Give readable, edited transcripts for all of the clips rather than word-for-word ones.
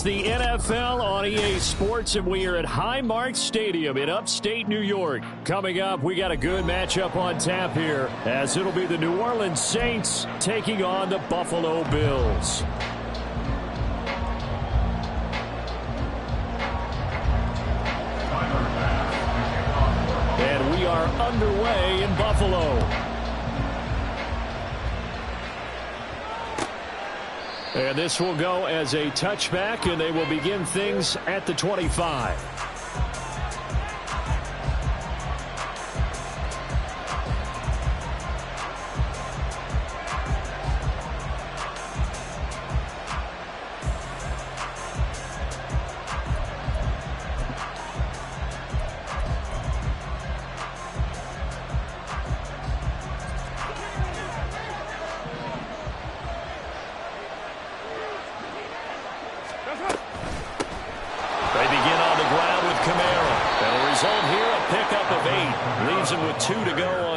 the NFL on EA Sports, and we are at Highmark Stadium in upstate New York. Coming up, we got a good matchup on tap here, as it'll be the New Orleans Saints taking on the Buffalo Bills. And we are underway in Buffalo. And this will go as a touchback, and they will begin things at the 25.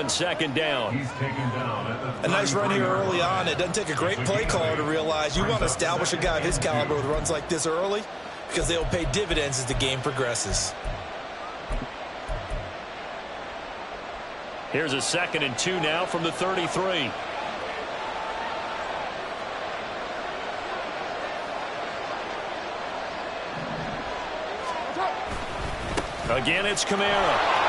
Second down. A nice run here early on. It doesn't take a great play caller to realize you want to establish a guy of his caliber with runs like this early, because they'll pay dividends as the game progresses. Here's a 2nd and 2 now from the 33. Again, it's Kamara.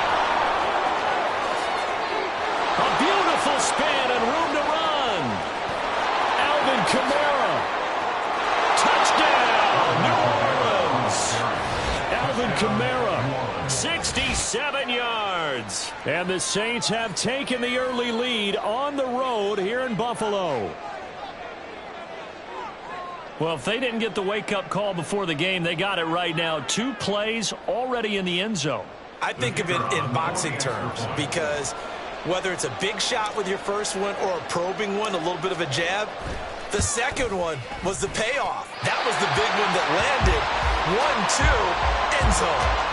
A beautiful spin and room to run. Alvin Kamara. Touchdown, New Orleans. Alvin Kamara, 67 yards. And the Saints have taken the early lead on the road here in Buffalo. Well, if they didn't get the wake-up call before the game, they got it right now. 2 plays already in the end zone. I think of it in boxing terms, because whether it's a big shot with your first one or a probing one, a little bit of a jab, the second one was the payoff. That was the big one that landed. 1-2, end zone.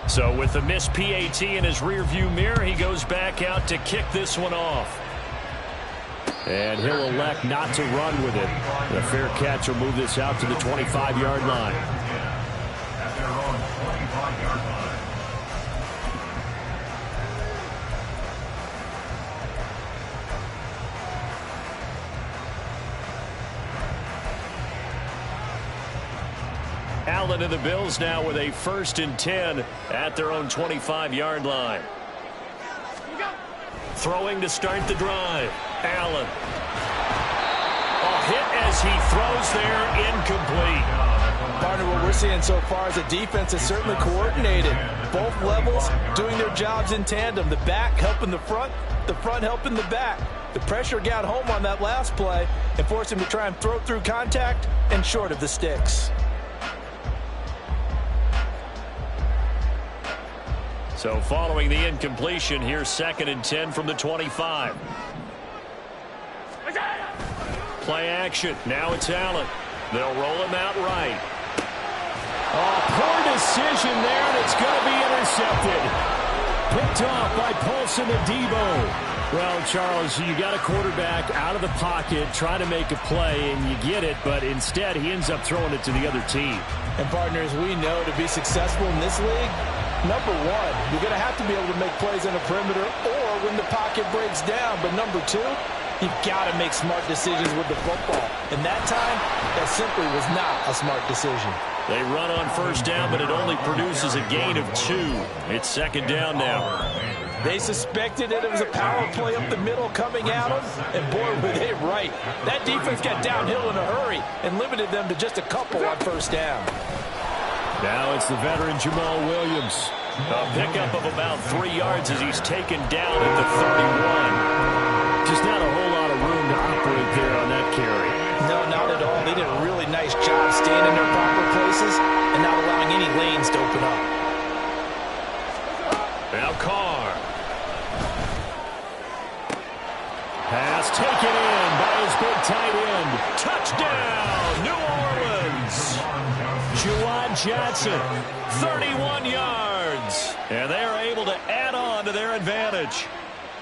So with the missed PAT in his rearview mirror, he goes back out to kick this one off. And he'll elect not to run with it. The fair catch will move this out to the 25-yard line. Allen and the Bills now with a 1st and 10 at their own 25-yard line. Throwing to start the drive. Allen. A hit as he throws there, incomplete. Partner, what we're seeing so far is the defense is certainly coordinated. Both levels doing their jobs in tandem. The back helping the front helping the back. The pressure got home on that last play and forced him to try and throw through contact and short of the sticks. So following the incompletion, here's 2nd and 10 from the 25. Play action. Now it's Allen. They'll roll him out right. Oh, poor decision there, and it's going to be intercepted. Picked off by Paulson Adebo. Well, Charles, you got a quarterback out of the pocket trying to make a play, and you get it, but instead he ends up throwing it to the other team. And partners, we know to be successful in this league, number one, you're going to have to be able to make plays on the perimeter or when the pocket breaks down. But number two, you've got to make smart decisions with the football. And that time, that simply was not a smart decision. They run on 1st down, but it only produces a gain of 2. It's 2nd down now. They suspected that it was a power play up the middle coming at them, and boy, were they right. That defense got downhill in a hurry and limited them to just a couple on 1st down. Now it's the veteran Jamal Williams. A pickup of about 3 yards as he's taken down at the 31. Just not a whole lot of room to operate there on that carry. No, not at all. They did a really nice job staying in their proper places things to open up. Now Carr. Pass taken in by his big tight end. Touchdown, New Orleans. Juwan Johnson, 31 yards. And they are able to add on to their advantage.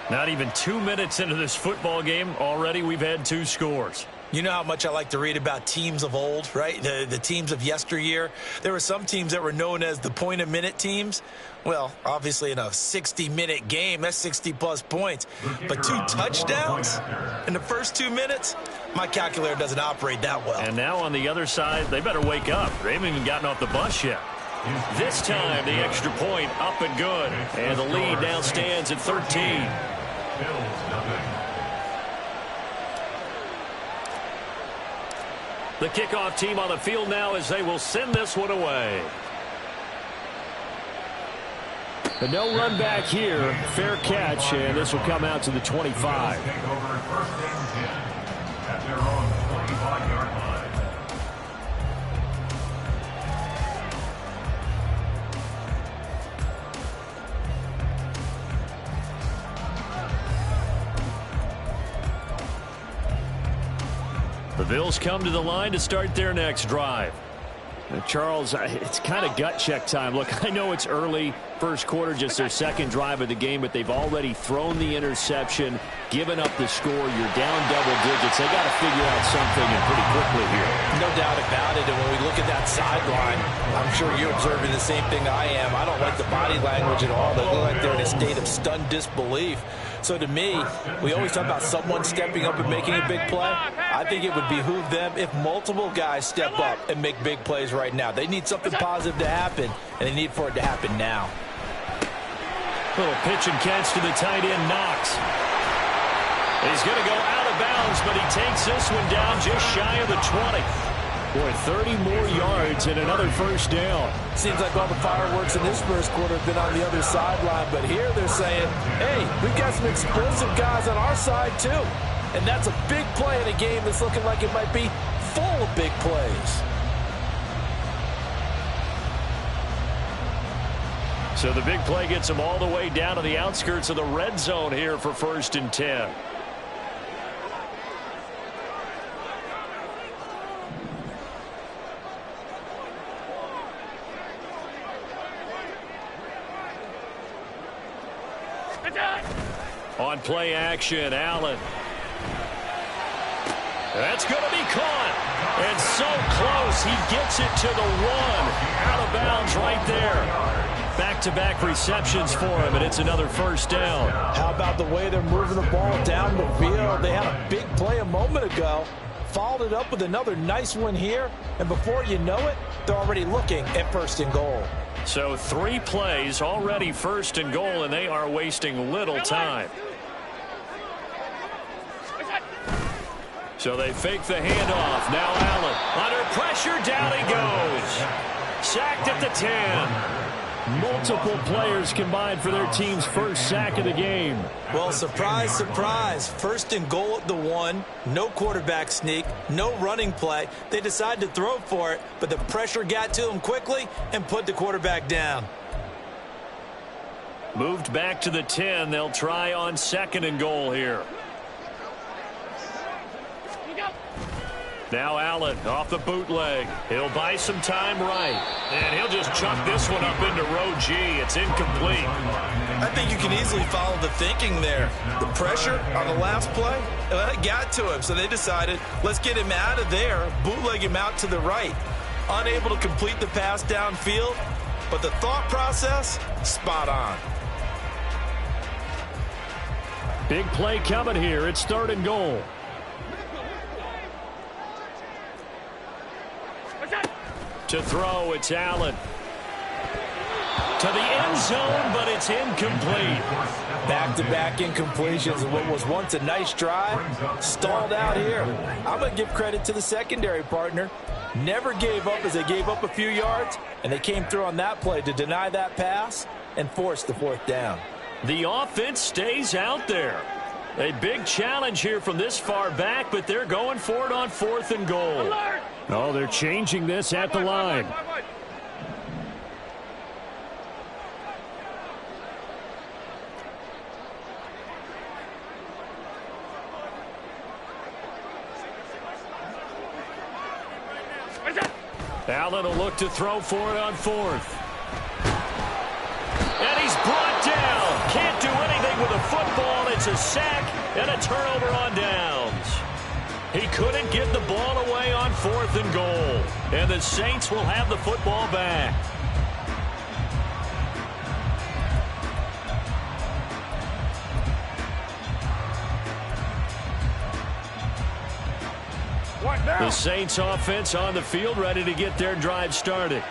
Not even 2 minutes into this football game, already we've had 2 scores. You know how much I like to read about teams of old, right? The teams of yesteryear. There were some teams that were known as the point-a-minute teams. Well, obviously in a 60-minute game, that's 60-plus points. But 2 touchdowns in the first 2 minutes? My calculator doesn't operate that well. And now on the other side, they better wake up. They haven't even gotten off the bus yet. This time, the extra point up and good. And the lead now stands at 13. The kickoff team on the field now as they will send this one away. A no run back here. Fair catch, and this will come out to the 25. At their own 25-yard line. The Bills come to the line to start their next drive. Charles, it's kind of gut check time. Look, I know it's early, first quarter, just their second drive of the game, but they've already thrown the interception, given up the score. You're down double digits. They got to figure out something and pretty quickly here. No doubt about it. And when we look at that sideline, I'm sure you're observing the same thing I am. I don't like the body language at all. They look like they're in a state of stunned disbelief. So to me, we always talk about someone stepping up and making a big play. I think it would behoove them if multiple guys step up and make big plays right now. They need something positive to happen, and they need for it to happen now. Little pitch and catch to the tight end, Knox. He's going to go out of bounds, but he takes this one down just shy of the 20. Boy, 30 more yards and another first down. Seems like all the fireworks in this first quarter have been on the other sideline, but here they're saying, hey, we've got some explosive guys on our side too. And that's a big play in a game that's looking like it might be full of big plays. So the big play gets them all the way down to the outskirts of the red zone here for 1st and 10. On play action, Allen. That's going to be caught. And so close, he gets it to the 1. Out of bounds right there. Back-to-back receptions for him, and it's another first down. How about the way they're moving the ball down the field? They had a big play a moment ago. Followed it up with another nice one here. And before you know it, they're already looking at 1st and goal. So 3 plays, already 1st and goal, and they are wasting little time. So they fake the handoff. Now Allen under pressure. Down he goes. Sacked at the 10. Multiple players combined for their team's first sack of the game. Well, surprise, surprise. 1st and goal at the 1. No quarterback sneak. No running play. They decided to throw for it, but the pressure got to them quickly and put the quarterback down. Moved back to the 10. They'll try on 2nd and goal here. Now Allen off the bootleg. He'll buy some time right. And he'll just chuck this one up into row G. It's incomplete. I think you can easily follow the thinking there. The pressure on the last play, it got to him. So they decided, let's get him out of there, bootleg him out to the right. Unable to complete the pass downfield, but the thought process, spot on. Big play coming here. It's 3rd and goal. To throw, it's Allen. To the end zone, but it's incomplete. Back-to-back incompletions of what was once a nice drive. Stalled out here. I'm going to give credit to the secondary partner. Never gave up as they gave up a few yards, and they came through on that play to deny that pass and force the 4th down. The offense stays out there. A big challenge here from this far back, but they're going for it on 4th and goal. Oh, they're changing this at the line. Allen will look to throw for it on fourth. And he's brought down. Can't do anything with the football. It's a sack and a turnover on downs. He couldn't get the ball away on 4th and goal. And the Saints will have the football back. The Saints offense on the field, ready to get their drive started.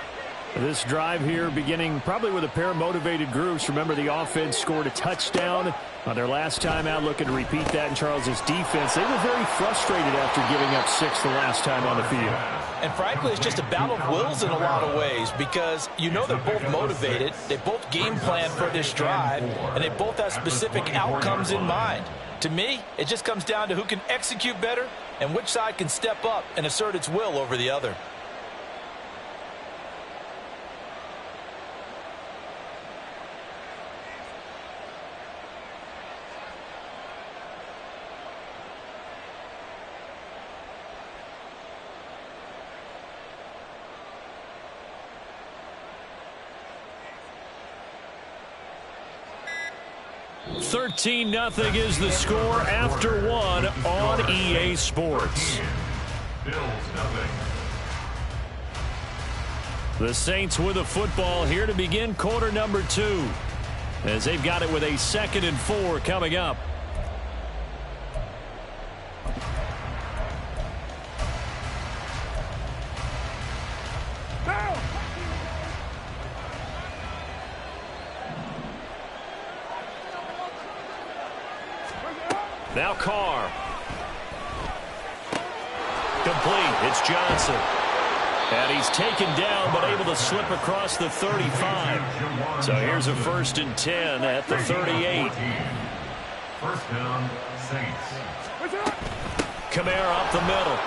This drive here beginning probably with a pair of motivated groups. Remember, the offense scored a touchdown on their last time out, looking to repeat that in Charles's defense. They were very frustrated after giving up 6 the last time on the field. And frankly, it's just a battle of wills in a lot of ways because you know they're both motivated. They both game plan for this drive, and they both have specific outcomes in mind. To me, it just comes down to who can execute better and which side can step up and assert its will over the other. $13-0 is the score after one on EA Sports. The Saints with the football here to begin quarter number 2, as they've got it with a 2nd and 4 coming up. Now Carr. Complete. It's Johnson. And he's taken down but able to slip across the 35. So here's a 1st and 10 at the 38. First down, Saints. Kamara up the middle.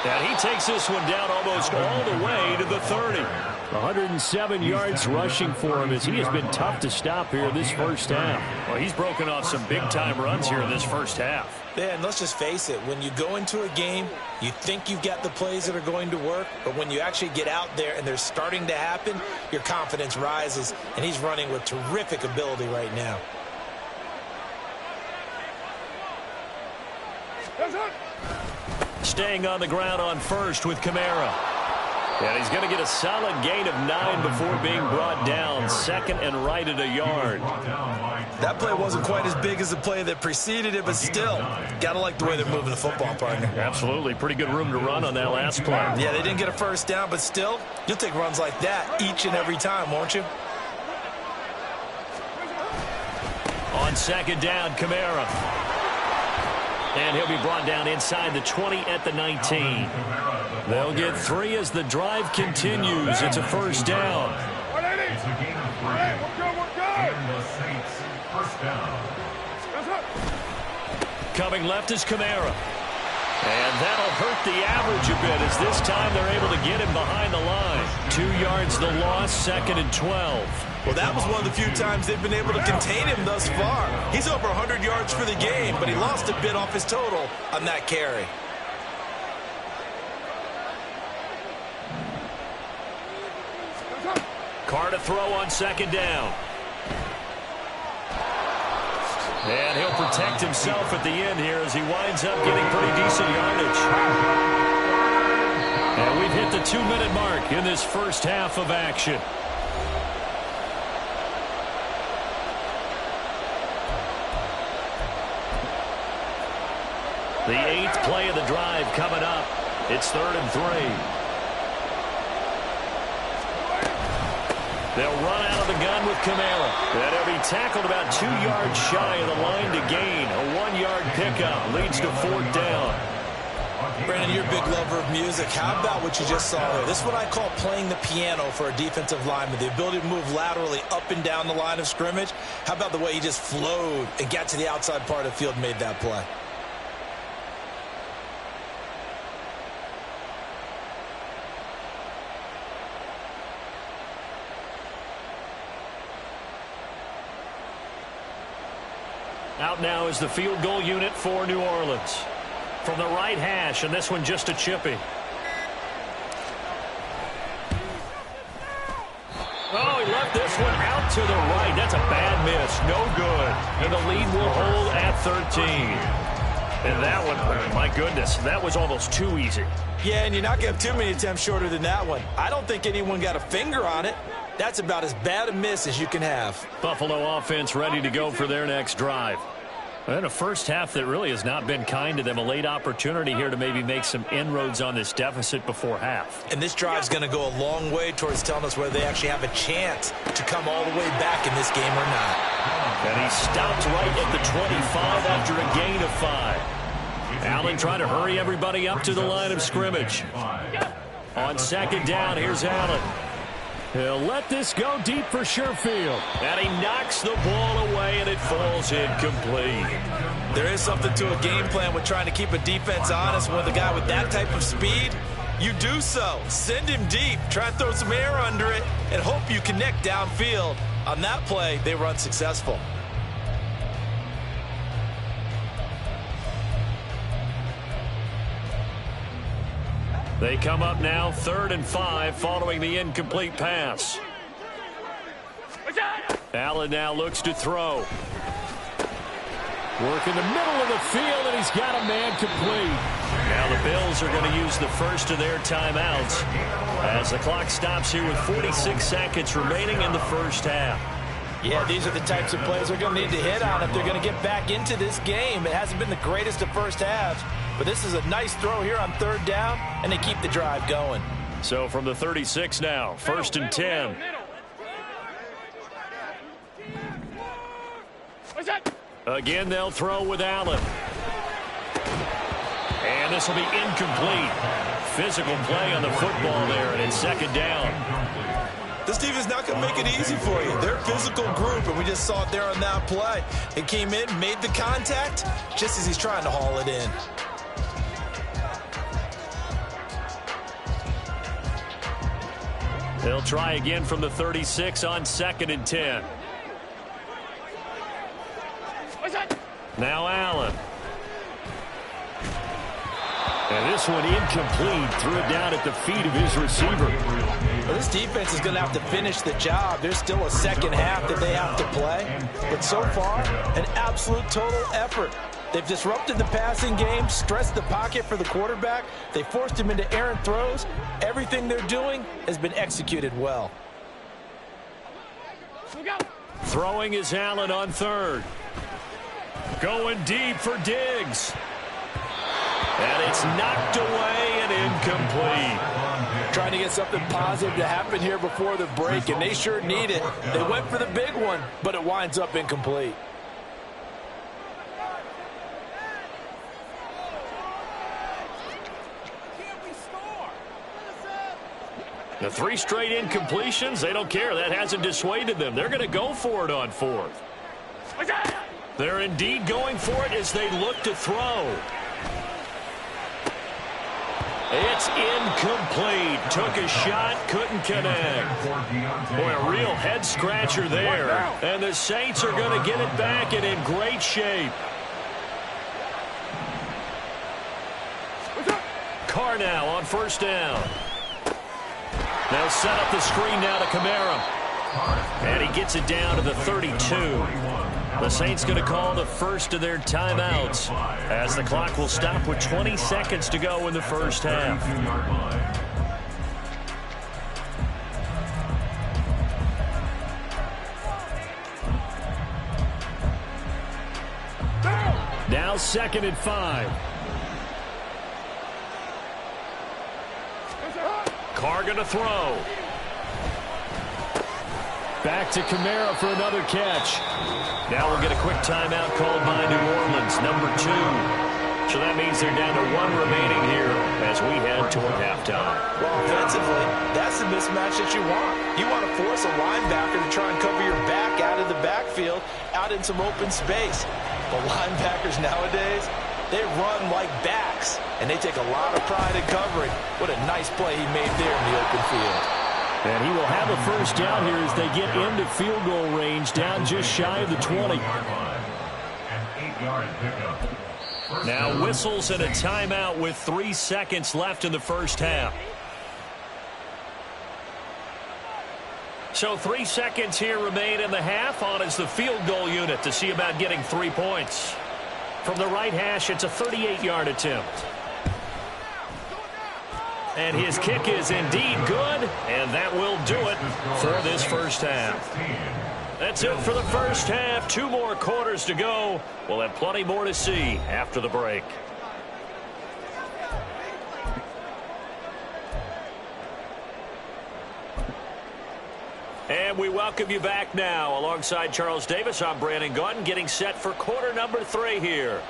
And he takes this one down almost all the way to the 30. 107 yards rushing for him as he has been tough to stop here this first half. Well, he's broken off some big-time runs here in this first half. Yeah, and let's just face it. When you go into a game, you think you've got the plays that are going to work, but when you actually get out there and they're starting to happen, your confidence rises, and he's running with terrific ability right now. Staying on the ground on first with Kamara. And he's going to get a solid gain of 9 before being brought down. 2nd and right at a yard. That play wasn't quite as big as the play that preceded it, but still, got to like the way they're moving the football, partner. Absolutely. Pretty good room to run on that last play. Yeah, they didn't get a first down, but still, you'll take runs like that each and every time, won't you? On 2nd down, Kamara. And he'll be brought down inside the 20 at the 19. They'll get 3 as the drive continues. It's a 1st down. It's a gain of 3. And the Saints, first down. Coming left is Kamara. And that'll hurt the average a bit as this time they're able to get him behind the line. 2 yards the loss, 2nd and 12. Well, that was one of the few times they've been able to contain him thus far. He's over 100 yards for the game, but he lost a bit off his total on that carry. Carr to throw on 2nd down. And he'll protect himself at the end here as he winds up getting pretty decent yardage. And we've hit the 2-minute mark in this first half of action. The 8th play of the drive coming up. It's 3rd and 3. They'll run out of the gun with Kamara. And he'll be tackled about 2 yards shy of the line to gain. A 1-yard pickup leads to 4th down. Brandon, you're a big lover of music. How about what you just saw there? This is what I call playing the piano for a defensive lineman. The ability to move laterally up and down the line of scrimmage. How about the way he just flowed and got to the outside part of the field and made that play? Out now is the field goal unit for New Orleans. from the right hash, and this one just a chippy. Oh, he left this one out to the right. That's a bad miss. No good. And the lead will hold at 13. And that one, my goodness, that was almost too easy. Yeah, and you're not going to have too many attempts shorter than that one. I don't think anyone got a finger on it. That's about as bad a miss as you can have. Buffalo offense ready to go for their next drive. And a first half that really has not been kind to them. A late opportunity here to maybe make some inroads on this deficit before half. And this drive's going to go a long way towards telling us whether they actually have a chance to come all the way back in this game or not. And he stopped right at the 25 after a gain of 5. Allen trying to hurry everybody up to the line of scrimmage. On second down, here's Allen. He'll let this go deep for Sherfield. And he knocks the ball away, and it falls incomplete. There is something to a game plan with trying to keep a defense honest with a guy with that type of speed. You do so. Send him deep. Try and throw some air under it and hope you connect downfield. On that play, they were unsuccessful. They come up now 3rd and 5 following the incomplete pass. Allen now looks to throw. Work in the middle of the field, and he's got a man complete. Now the Bills are going to use the first of their timeouts as the clock stops here with 46 seconds remaining in the first half. Yeah, these are the types of plays they're going to need to hit on if they're going to get back into this game. It hasn't been the greatest of first halves, but this is a nice throw here on 3rd down, and they keep the drive going. So from the 36 now, 1st and 10. Again, they'll throw with Allen. And this will be incomplete. Physical play on the football there, and it's 2nd down. This defense is not going to make it easy for you. They're a physical group, and we just saw it there on that play. It came in, made the contact, just as he's trying to haul it in. They'll try again from the 36 on 2nd and 10. Now Allen. And this one incomplete. Threw it down at the feet of his receiver. Well, this defense is going to have to finish the job. There's still a second half that they have to play. But so far, an absolute total effort. They've disrupted the passing game, stressed the pocket for the quarterback. They forced him into errant throws. Everything they're doing has been executed well. Throwing is Allen on 3rd. Going deep for Diggs. And it's knocked away and incomplete. Trying to get something positive to happen here before the break, and they sure need it. They went for the big one, but it winds up incomplete. The 3 straight incompletions, they don't care. That hasn't dissuaded them. They're going to go for it on 4th. They're indeed going for it as they look to throw. It's incomplete. Took a shot, couldn't connect. Boy, a real head-scratcher there. And the Saints are going to get it back and in great shape. Carr now on 1st down. They'll set up the screen now to Kamara. And he gets it down to the 32. The Saints going to call the first of their timeouts as the clock will stop with 20 seconds to go in the first half. Now 2nd and 5. Carr going to throw. Back to Kamara for another catch. Now we'll get a quick timeout called by New Orleans, number 2. So that means they're down to 1 remaining here as we head toward halftime. Well, offensively, that's the mismatch that you want. You want to force a linebacker to try and cover your back out of the backfield, out in some open space. But linebackers nowadays, they run like backs, and they take a lot of pride in covering. What a nice play he made there in the open field. And he will have a first down here as they get into field goal range, down just shy of the 20. Now whistles and a timeout with 3 seconds left in the first half. So 3 seconds here remain in the half. On is the field goal unit to see about getting 3 points. From the right hash, it's a 38-yard attempt. And his kick is indeed good, and that will do it for this first half. That's it for the first half. 2 more quarters to go. We'll have plenty more to see after the break. And we welcome you back now. Alongside Charles Davis, I'm Brandon Gaudin, getting set for quarter number 3 here.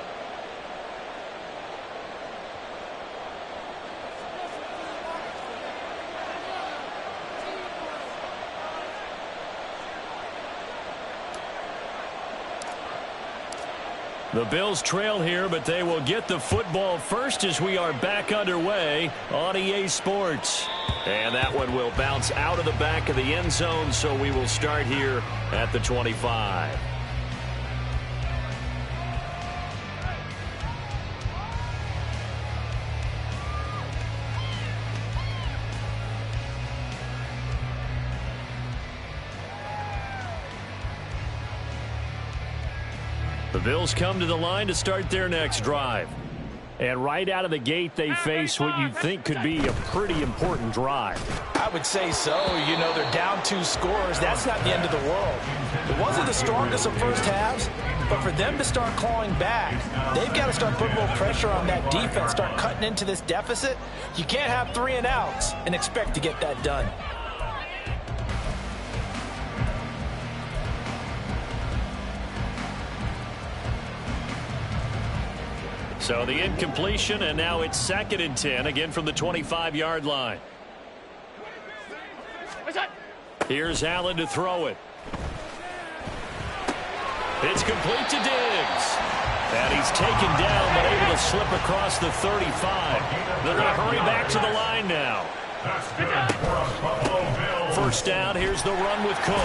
The Bills trail here, but they will get the football first as we are back underway on EA Sports. And that one will bounce out of the back of the end zone, so we will start here at the 25. The Bills come to the line to start their next drive. And right out of the gate, they face what you'd think could be a pretty important drive. I would say so. You know, they're down 2 scores. That's not the end of the world. It wasn't the strongest of first halves, but for them to start clawing back, they've got to start putting a little pressure on that defense, start cutting into this deficit. You can't have 3 and outs and expect to get that done. So the incompletion, and now it's 2nd and 10, again from the 25-yard line. Here's Allen to throw it. It's complete to Diggs. And he's taken down, but able to slip across the 35. They're going to hurry back to the line now. First down, here's the run with Cook.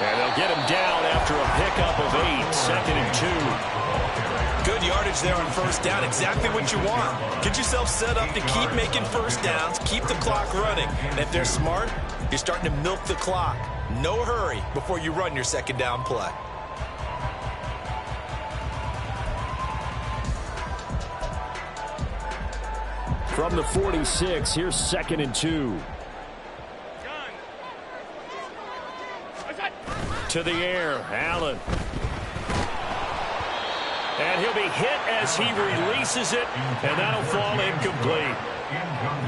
And they'll get him down after a pickup of 8, 2nd and 2. Good yardage there on first down. Exactly what you want. Get yourself set up to keep making first downs, keep the clock running. And if they're smart, you're starting to milk the clock. No hurry before you run your second down play. From the 46, here's 2nd and 2. To the air, Allen. And he'll be hit as he releases it, and that'll fall incomplete.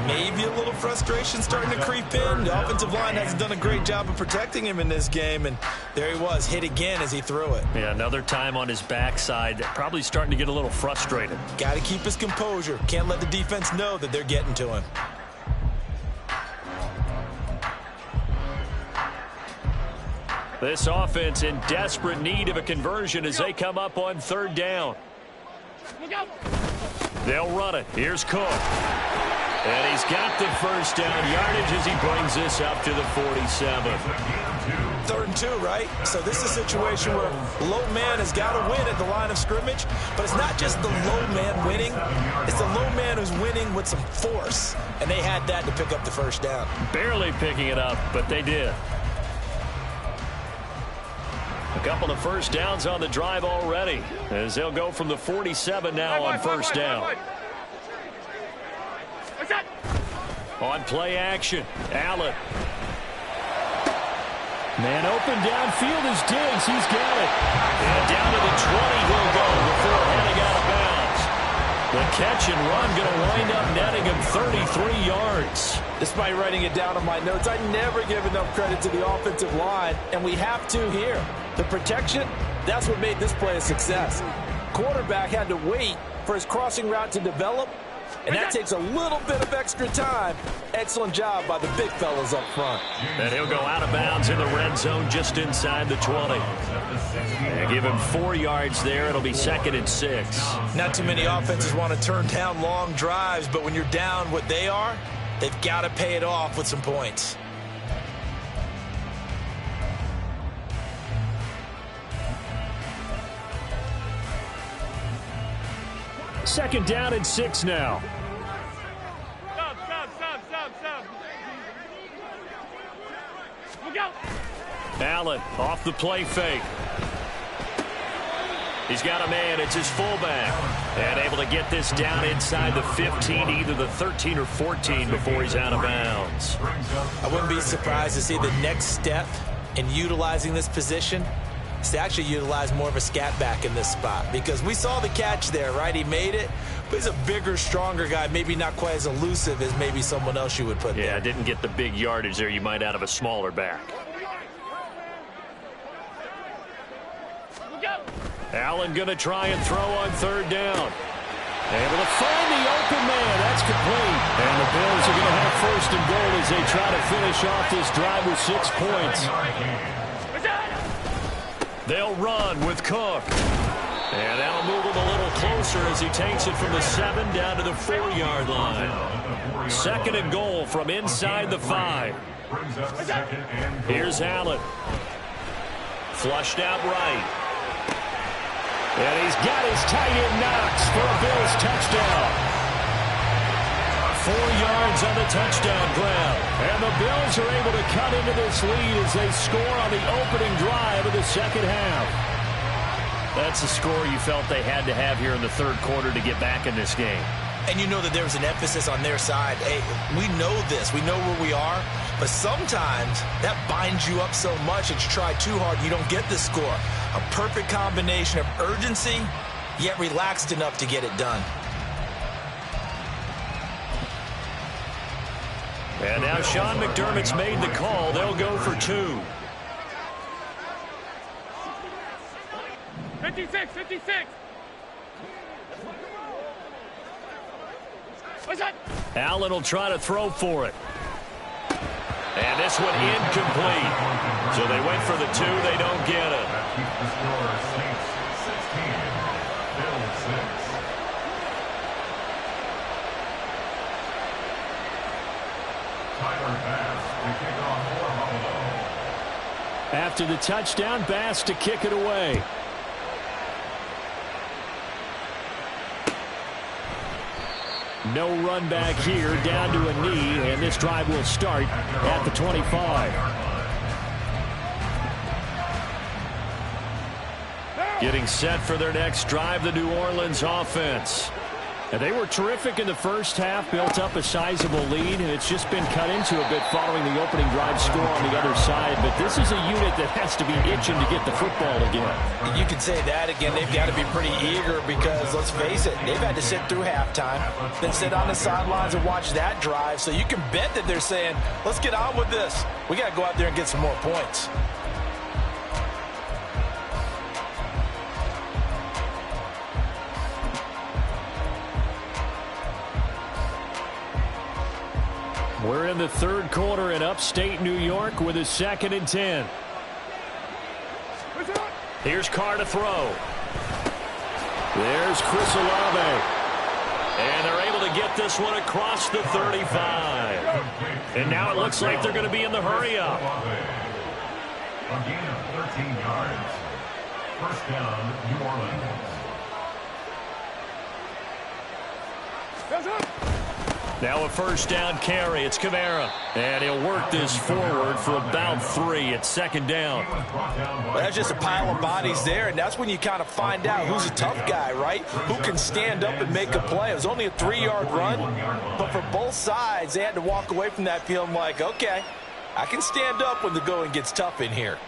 Maybe a little frustration starting to creep in. The offensive line hasn't done a great job of protecting him in this game, and there he was, hit again as he threw it. Yeah, another time on his backside, probably starting to get a little frustrated. Got to keep his composure. Can't let the defense know that they're getting to him. This offense in desperate need of a conversion as they come up on 3rd down. They'll run it. Here's Cook. And he's got the first down yardage as he brings this up to the 47. 3rd and 2, right? So this is a situation where low man has got to win at the line of scrimmage, but it's not just the low man winning. It's the low man who's winning with some force, and they had that to pick up the first down. Barely picking it up, but they did. A couple of first downs on the drive already as they'll go from the 47 now on first down. On play action, Allen. Man open downfield is Diggs. He's got it. And down to the 20 he'll go before heading out of bounds. The catch and run going to wind up netting him 33 yards. Despite writing it down on my notes, I never give enough credit to the offensive line, and we have to here. The protection, that's what made this play a success. Quarterback had to wait for his crossing route to develop, and that takes a little bit of extra time. Excellent job by the big fellas up front. And he'll go out of bounds in the red zone just inside the 20. And give him 4 yards there. It'll be 2nd and 6. Not too many offenses want to turn down long drives, but when you're down what they are, they've got to pay it off with some points. Second down and 6 now. Stop. Look out. Allen off the play fake. He's got a man. It's his fullback. And able to get this down inside the 15, either the 13 or 14 before he's out of bounds. I wouldn't be surprised to see the next step in utilizing this position is to actually utilize more of a scat back in this spot, because we saw the catch there, right? He made it, but he's a bigger, stronger guy, maybe not quite as elusive as maybe someone else you would put there. Yeah, didn't get the big yardage there you might out of a smaller back. Allen going to try and throw on third down. Able to find the open man. That's complete. And the Bills are going to have first and goal as they try to finish off this drive with 6 points. They'll run with Cook. And that'll move him a little closer as he takes it from the 7 down to the 4-yard line. Second and goal from inside the 5. Here's Allen. Flushed out right. And he's got his tight end Knox for a Bills touchdown. 4 yards on the touchdown grab. And the Bills are able to cut into this lead as they score on the opening drive of the second half. That's a score you felt they had to have here in the third quarter to get back in this game. And you know that there was an emphasis on their side. Hey, we know this. We know where we are. But sometimes that binds you up so much that you try too hard, you don't get the score. A perfect combination of urgency, yet relaxed enough to get it done. And now Sean McDermott's made the call. They'll go for 2. 56. What's that? Allen will try to throw for it. And this one incomplete. So they went for the 2. They don't get it. That keeps the score Saints 16, Bills 6. Tyler Bass to kick off for Buffalo. After the touchdown, Bass to kick it away. No run back here, down to a knee, and this drive will start at the 25. Getting set for their next drive, the New Orleans offense. And they were terrific in the first half, built up a sizable lead, and it's just been cut into a bit following the opening drive score on the other side. But this is a unit that has to be itching to get the football again. You can say that again. They've got to be pretty eager because, let's face it, they've had to sit through halftime, then sit on the sidelines and watch that drive. So you can bet that they're saying, let's get on with this. We got to go out there and get some more points. We're in the third quarter in upstate New York with a 2nd and 10. Here's Carr to throw. There's Chris Olave. And they're able to get this one across the 35. And now it looks like they're going to be in the hurry-up. A gain of 13 yards. First down, New Orleans. Now a first down carry. It's Kamara. And he'll work this forward for about 3 at 2nd down. Well, that's just a pile of bodies there, and that's when you kind of find out who's a tough guy, right? Who can stand up and make a play. It was only a 3-yard run, but for both sides, they had to walk away from that feeling like, okay, I can stand up when the going gets tough in here.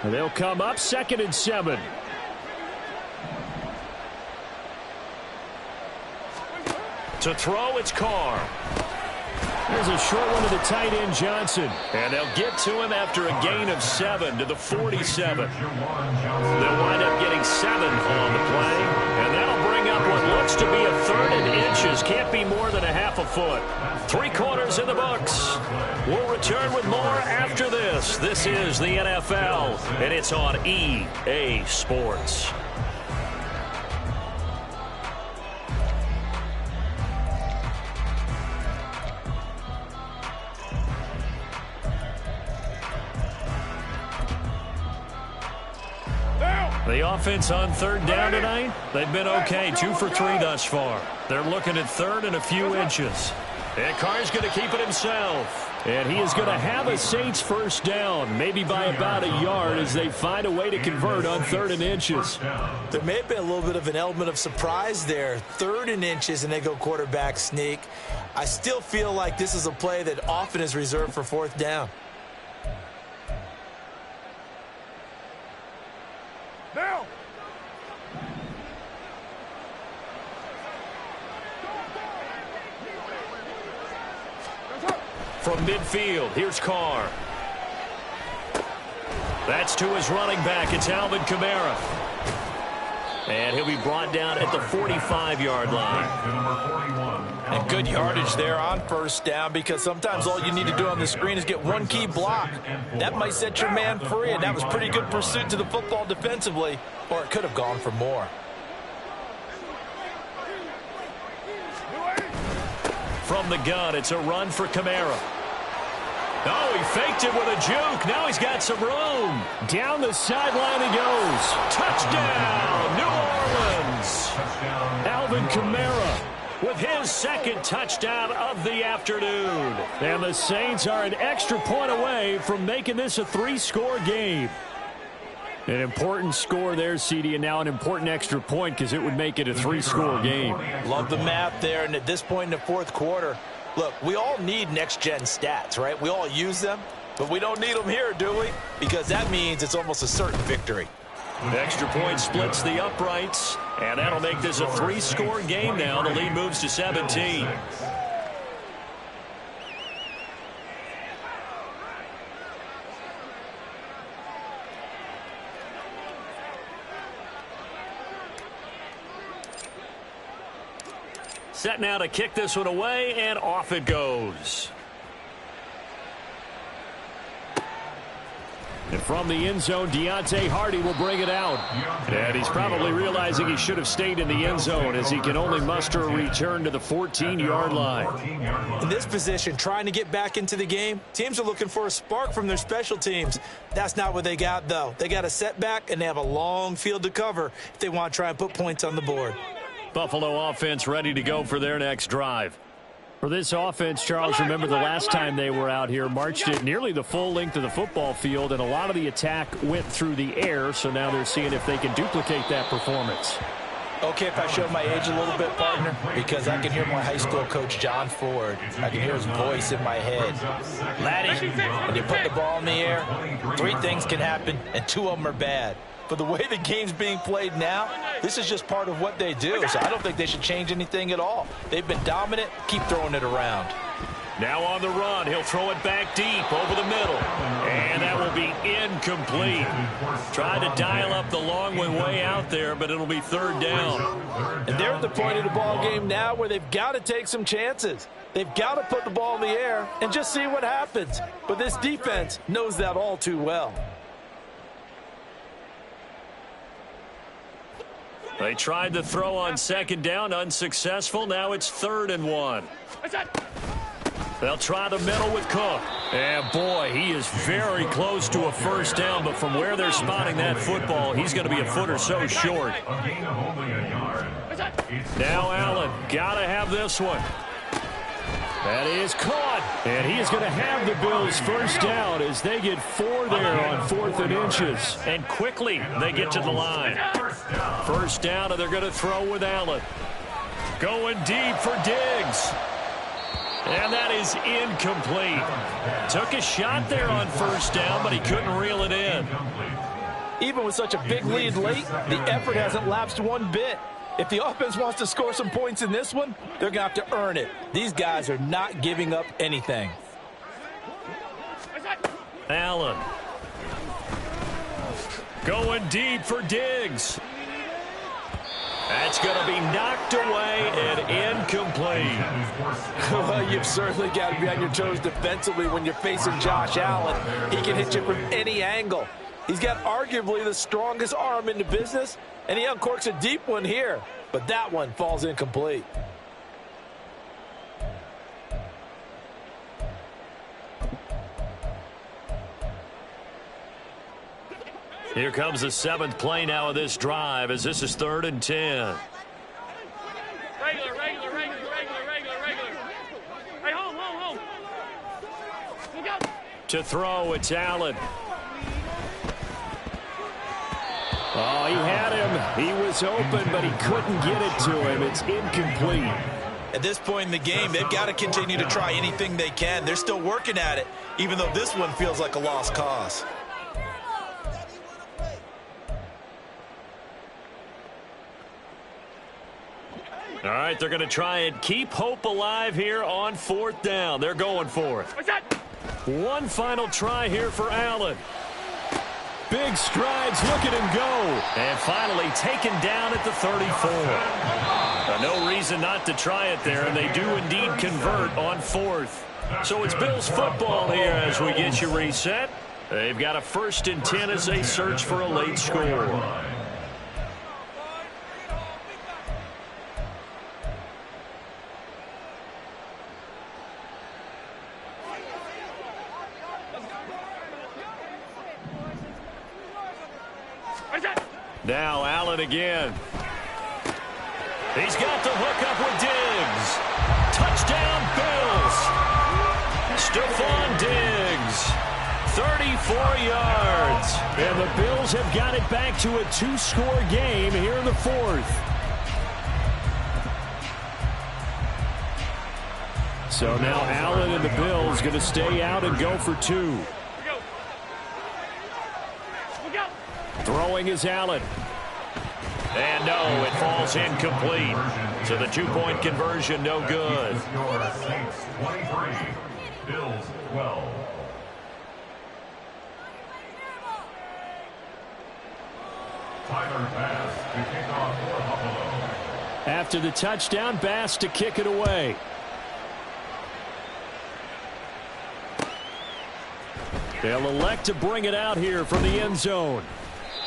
And they'll come up 2nd and 7. To throw, it's Carr. There's a short one to the tight end, Johnson. And they'll get to him after a gain of 7 to the 47. They'll wind up getting 7 on the play. And that'll bring up what looks to be a 3rd and inches. Can't be more than a half a foot. 3 quarters in the books. We'll return with more after this. This is the NFL, and it's on EA Sports. The offense on third down tonight, they've been okay, 2 for 3 thus far. They're looking at third and a few inches. And Carr's going to keep it himself. And he is going to have a Saints first down, maybe by about a yard as they find a way to convert on 3rd and inches. There may have been a little bit of an element of surprise there. 3rd and inches, and they go quarterback sneak. I still feel like this is a play that often is reserved for 4th down. Now. From midfield, here's Carr. That's to his running back. It's Alvin Kamara. And he'll be brought down at the 45-yard line. And good yardage there on 1st down, because sometimes all you need to do on the screen is get one key block. That might set your man free, and that was pretty good pursuit to the football defensively, or it could have gone for more. From the gun, it's a run for Kamara. Oh, he faked it with a juke. Now he's got some room. Down the sideline he goes. Touchdown, New Orleans. Alvin Kamara with his 2nd touchdown of the afternoon. And the Saints are an extra point away from making this a 3-score game. An important score there, CD, and now an important extra point because it would make it a 3-score game. Love the math there, and at this point in the 4th quarter, look, we all need next-gen stats, right? We all use them, but we don't need them here, do we? Because that means it's almost a certain victory. The extra point splits the uprights, and that'll make this a 3-score game now. The lead moves to 17. Set now to kick this one away, and off it goes. And from the end zone, Deontay Hardy will bring it out. And he's probably realizing he should have stayed in the end zone as he can only muster a return to the 14-yard line. In this position, trying to get back into the game, teams are looking for a spark from their special teams. That's not what they got, though. They got a setback, and they have a long field to cover if they want to try and put points on the board. Buffalo offense ready to go for their next drive. For this offense, Charles, remember the last time they were out here, marched it nearly the full length of the football field, and a lot of the attack went through the air, so now they're seeing if they can duplicate that performance. Okay, if I show my age a little bit, partner, because I can hear my high school coach, John Ford. I can hear his voice in my head. Laddie, when you put the ball in the air, 3 things can happen, and 2 of them are bad. But the way the game's being played now, this is just part of what they do. So I don't think they should change anything at all. They've been dominant. Keep throwing it around. Now on the run, he'll throw it back deep over the middle. And that will be incomplete. Tried to dial up the long one way out there, but it'll be 3rd down. And they're at the point of the ball game now where they've got to take some chances. They've got to put the ball in the air and just see what happens. But this defense knows that all too well. They tried to throw on 2nd down, unsuccessful. Now it's 3rd and 1. They'll try the middle with Cook. And, boy, he is very close to a 1st down, but from where they're spotting that football, he's going to be a foot or so short. Now Allen, got to have this one. That is caught, and he is going to have the Bills' 1st down as they get 4 there on 4th and inches. And quickly, they get to the line. 1st down, and they're going to throw with Allen. Going deep for Diggs. And that is incomplete. Took a shot there on 1st down, but he couldn't reel it in. Even with such a big lead late, the effort hasn't lapsed one bit. If the offense wants to score some points in this one, they're going to have to earn it. These guys are not giving up anything. Allen. Going deep for Diggs. That's going to be knocked away and incomplete. Well, you've certainly got to be on your toes defensively when you're facing Josh Allen. He can hit you from any angle. He's got arguably the strongest arm in the business, and he uncorks a deep one here. But that one falls incomplete. Here comes the 7th play now of this drive as this is 3rd and 10. Regular. Hey, home. We'll go. To throw, it's Allen. Oh, he had him. He was open, but he couldn't get it to him. It's incomplete. At this point in the game, they've got to continue to try anything they can. They're still working at it, even though this one feels like a lost cause. All right, they're going to try and keep hope alive here on 4th down. They're going for it. What's that? One final try here for Allen. Big strides, look at him go. And finally taken down at the 34. No reason not to try it there, and they do indeed convert on 4th. So it's Bills football here as we get you reset. They've got a 1st and 10 as they search for a late score. Now Allen again. He's got the hook up with Diggs. Touchdown Bills. Stephon Diggs. 34 yards. And the Bills have got it back to a 2-score game here in the 4th. So now Allen and the Bills going to stay out and go for 2. Throwing is Allen. And no, it falls incomplete. So the 2-point conversion, no good. Your Saints 23, Bills 12. Tyler Bass to kick off for Buffalo. After the touchdown, Bass to kick it away. They'll elect to bring it out here from the end zone.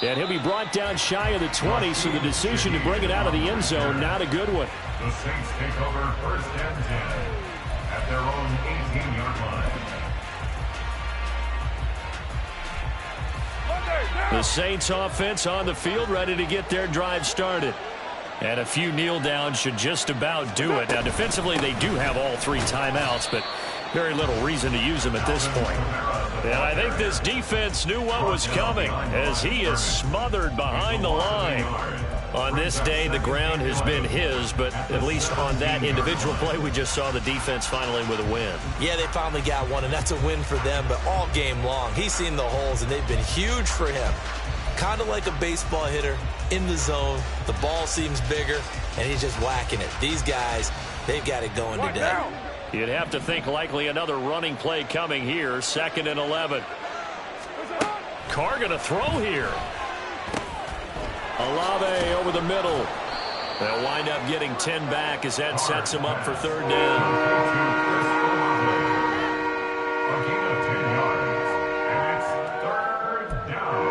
And he'll be brought down shy of the 20, so the decision to bring it out of the end zone, not a good one. The Saints take over 1st and 10 at their own 18-yard line. The Saints offense on the field, ready to get their drive started. And a few kneel downs should just about do it. Now, defensively, they do have all 3 timeouts, but very little reason to use them at this point. And I think this defense knew what was coming as he is smothered behind the line. On this day, the ground has been his, but at least on that individual play, we just saw the defense finally with a win. Yeah, they finally got one, and that's a win for them, but all game long, he's seen the holes, and they've been huge for him. Kind of like a baseball hitter in the zone. The ball seems bigger, and he's just whacking it. These guys, they've got it going today. You'd have to think likely another running play coming here. 2nd and 11. Carr going to throw here. Olave over the middle. They'll wind up getting 10 back as that sets him up for 3rd down. A gain of 10 yards, and it's 3rd down.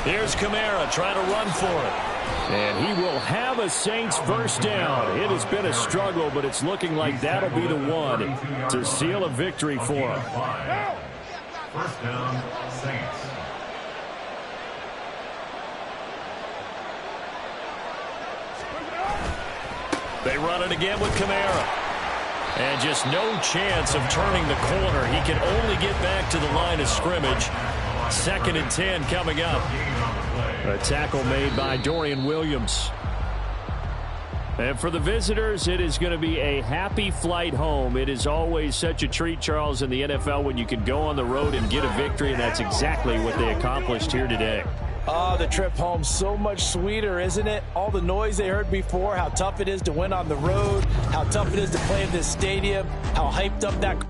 Here's Kamara trying to run for it. And he will have a Saints 1st down. It has been a struggle, but it's looking like that'll be the one to seal a victory for him. 1st down, Saints. They run it again with Kamara. And just no chance of turning the corner. He can only get back to the line of scrimmage. 2nd and 10 coming up. A tackle made by Dorian Williams. And for the visitors, it is going to be a happy flight home. It is always such a treat, Charles, in the NFL when you can go on the road and get a victory, and that's exactly what they accomplished here today. Oh, the trip home so much sweeter, isn't it? All the noise they heard before, how tough it is to win on the road, how tough it is to play in this stadium, how hyped up that